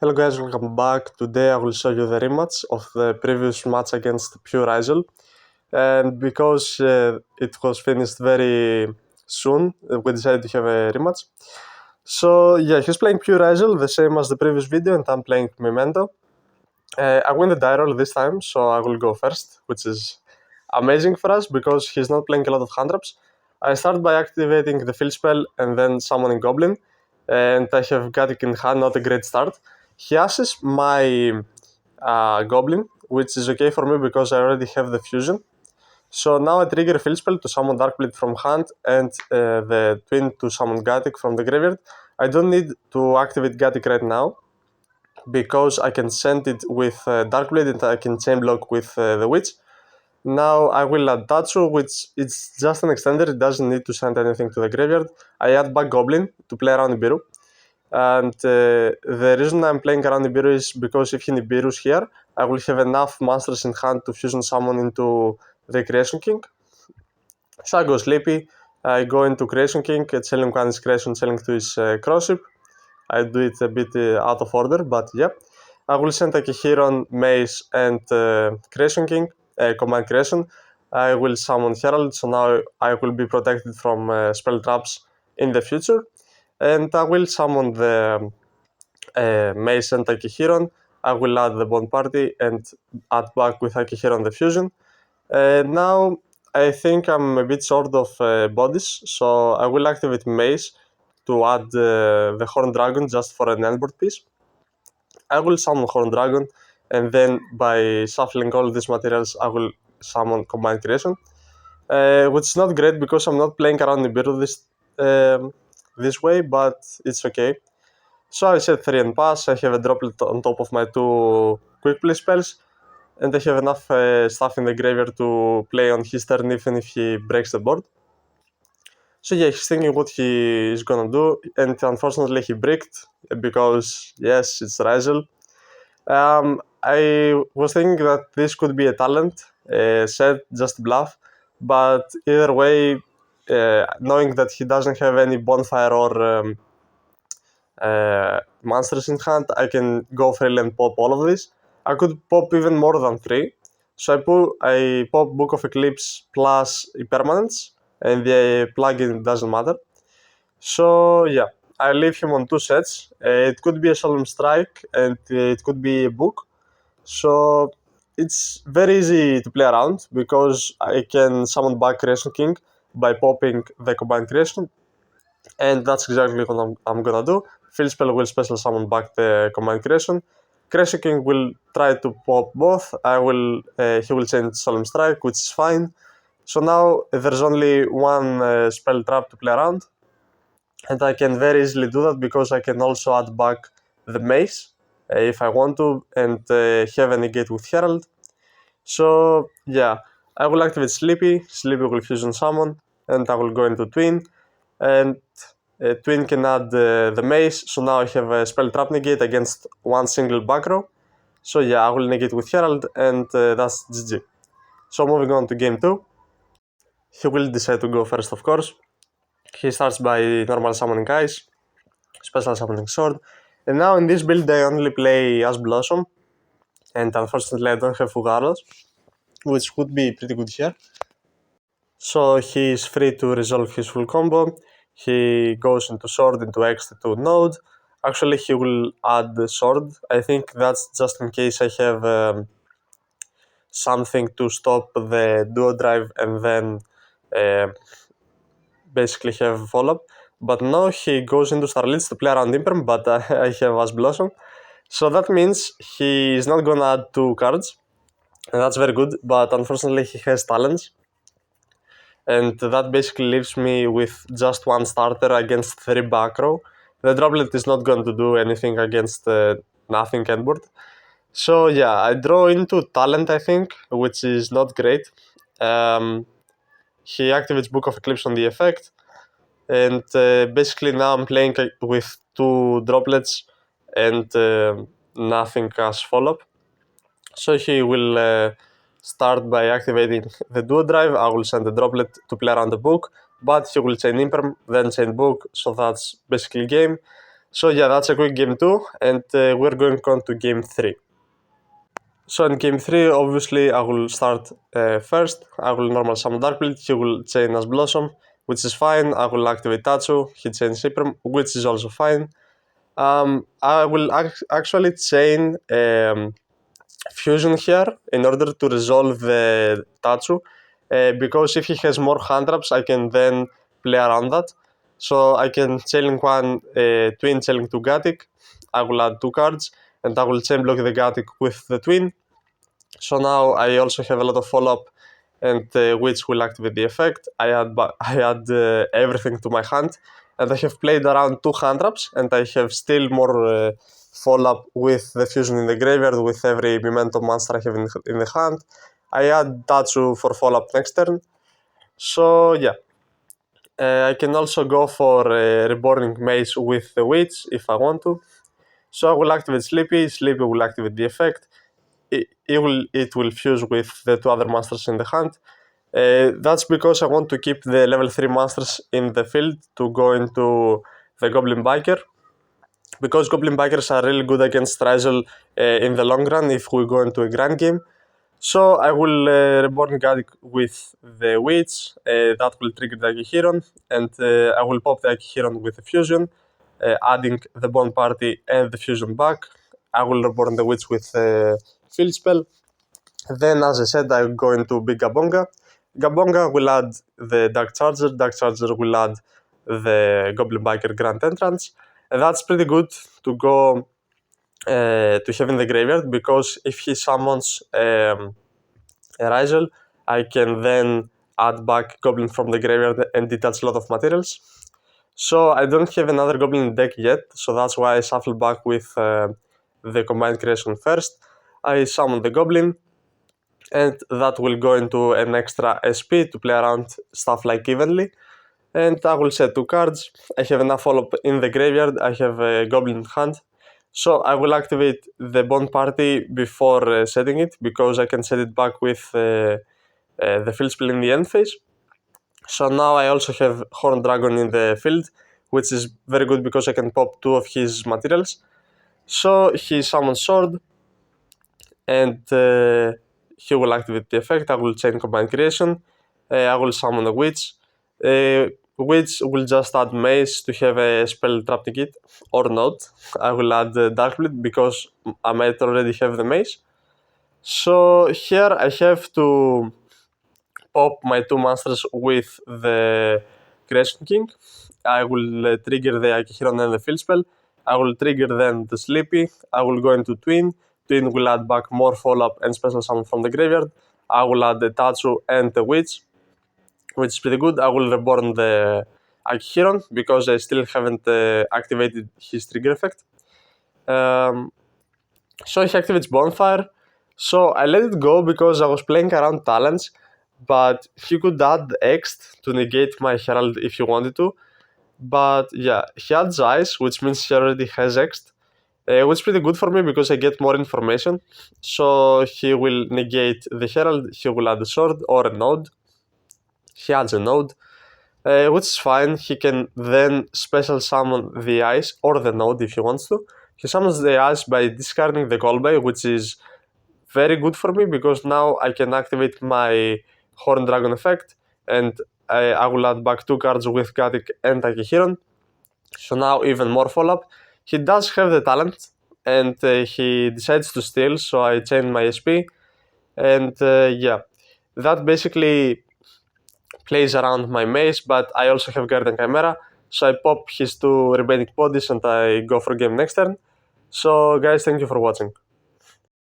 Hello guys, welcome back. Today I will show you the rematch of the previous match against Pure Ryzeal. And because it was finished very soon, we decided to have a rematch. So yeah, he's playing Pure Ryzeal, the same as the previous video, and I'm playing Memento. I win the die roll this time, so I will go first, which is amazing for us because he's not playing a lot of hand traps. I start by activating the field spell and then summoning Goblin, and I have Gatic in hand, not a great start. He asks my Goblin, which is okay for me because I already have the fusion. So now I trigger a field spell to summon Darkblade from hand and the twin to summon Gatic from the graveyard. I don't need to activate Gatic right now because I can send it with Darkblade and I can chain block with the Witch. Now I will add Tatsu, which it's just an extender, it doesn't need to send anything to the graveyard. I add back Goblin to play around Nibiru. And the reason I'm playing around Nibiru is because if he Nibiru's here, I will have enough monsters in hand to fusion summon into the Creation King. So I go Sleepy, I go into Creation King, selling one is Creation, selling two is Crosship. I do it a bit out of order, but yeah. I will send Akihiron, Mace, and Creation King, Combined Creation. I will summon Herald, so now I will be protected from spell traps in the future. And I will summon the Mace and Akihiron. I will add the Bond Party and add back with Akihiron the Fusion. Now I think I'm a bit short of bodies, so I will activate Mace to add the Horn Dragon just for an endboard piece. I will summon Horn Dragon, and then by shuffling all these materials, I will summon Combined Creation, which is not great because I'm not playing around Nibiru this way, but it's okay. So I set 3 and pass, I have a droplet on top of my 2 quick play spells, and I have enough stuff in the graveyard to play on his turn even if he breaks the board. So yeah, he's thinking what he is gonna do, and unfortunately he bricked, because yes, it's Ryzeal. I was thinking that this could be a talent, set just bluff, but either way, knowing that he doesn't have any bonfire or monsters in hand, I can go freely and pop all of this. I could pop even more than 3. So I pop Book of Eclipse plus Impermanence, and the plugin doesn't matter. So yeah, I leave him on 2 sets. It could be a Solemn Strike, and it could be a book. So it's very easy to play around because I can summon back Creation King by popping the Combined Creation, and that's exactly what I'm gonna do. Field Spell will special summon back the Combined Creation. Creation King will try to pop both. He will change Solemn Strike, which is fine. So now there's only one spell trap to play around, and I can very easily do that because I can also add back the Mace if I want to, and have a negate with Herald. So yeah, I will activate Sleepy. Sleepy will fusion summon, and I will go into Twin, and Twin can add the Mace. So now I have a spell trap negate against one single back row. So yeah, I will negate with Herald, and that's GG. So moving on to game 2. He will decide to go first, of course. He starts by normal summoning Ice, special summoning Sword, and now in this build I only play as Blossom, and unfortunately I don't have Fugaros, which would be pretty good here. So he is free to resolve his full combo. He goes into Sword, into X to Node. Actually, he will add the Sword. I think that's just in case I have something to stop the Duo Drive and then basically have follow-up. But now he goes into Starlitz to play around Imperm, but I have as Blossom. So that means he is not gonna add 2 cards, and that's very good, but unfortunately he has talents. And that basically leaves me with just 1 starter against 3 back row. The droplet is not going to do anything against nothing endboard. So yeah, I draw into talent, I think, which is not great. He activates Book of Eclipse on the effect, and basically now I'm playing with 2 droplets and nothing as follow-up. So he will start by activating the Duo Drive. I will send the droplet to play around the book, but he will chain Imperm, then chain book, so that's basically game. So yeah, that's a quick game 2, and we're going on to game 3. So in game 3, obviously, I will start first. I will normal summon Darkblade, he will chain as Blossom, which is fine. I will activate Tatsu, he chains Supreme, which is also fine. I will actually chain Fusion here in order to resolve the Tatsu, because if he has more hand traps, I can then play around that. So I can chain one twin, chain to Gatic. I will add 2 cards, and I will chain block the Gatic with the twin. So now I also have a lot of follow-up, and which will activate the effect. I add everything to my hand, and I have played around 2 hand traps, and I have still more follow-up with the fusion in the graveyard with every Memento monster I have in the hand. I add Tatsu for follow-up next turn. So yeah. I can also go for Reborning Maze with the Witch if I want to. So I will activate Sleepy, Sleepy will activate the effect. It will fuse with the 2 other monsters in the hand. That's because I want to keep the level 3 monsters in the field to go into the Goblin Biker. Because Goblin Bikers are really good against Ryzeal in the long run if we go into a grand game. So I will Reborn Gatic with the Witch, that will trigger the Akihiron, and I will pop the Akihiron with the Fusion, adding the Bone Party and the Fusion back. I will Reborn the Witch with the Field Spell. Then, as I said, I go into Big Gabonga. Gabonga will add the Dark Charger will add the Goblin Biker Grand Entrance. And that's pretty good to go to have in the graveyard, because if he summons a Ryzeal, I can then add back Goblin from the graveyard and detach a lot of materials. So I don't have another Goblin deck yet, so that's why I shuffle back with the Combined Creation first. I summon the Goblin, and that will go into an extra SP to play around stuff like Evenly. And I will set 2 cards. I have enough follow-up in the graveyard, I have a Goblin in hand. So I will activate the Bond Party before setting it, because I can set it back with the field spell in the end phase. So now I also have Horned Dragon in the field, which is very good because I can pop 2 of his materials. So he summons Sword, and he will activate the effect. I will chain Combined Creation. I will summon a Witch. Witch will just add Maze to have a spell trap ticket, or not. I will add Darkblade because I might already have the Maze. So here I have to pop my 2 monsters with the Creation King. I will trigger the Akihiron and the Field Spell. I will trigger then the Sleepy. I will go into Twin. Twin will add back more follow-up and special summon from the graveyard. I will add the Tatsu and the Witch, which is pretty good. I will reborn the Akihiron because I still haven't activated his trigger effect. So he activates Bonfire. So I let it go because I was playing around talents, but he could add Ext to negate my Herald if he wanted to. But yeah, he adds Ice, which means he already has Ext, which is pretty good for me because I get more information. So he will negate the Herald, he will add a Sword or a Node. He adds a Node, which is fine. He can then special summon the Ice or the Node if he wants to. He summons the Ice by discarding the Golbay, which is very good for me because now I can activate my Horned Dragon effect, and I will add back 2 cards with Gatic and Akihiron. So now even more follow-up. He does have the talent, and he decides to steal, so I chain my SP. And yeah, that basically plays around my maze, but I also have Guardian Chimera, so I pop his 2 remaining bodies and I go for game next turn. So guys, thank you for watching.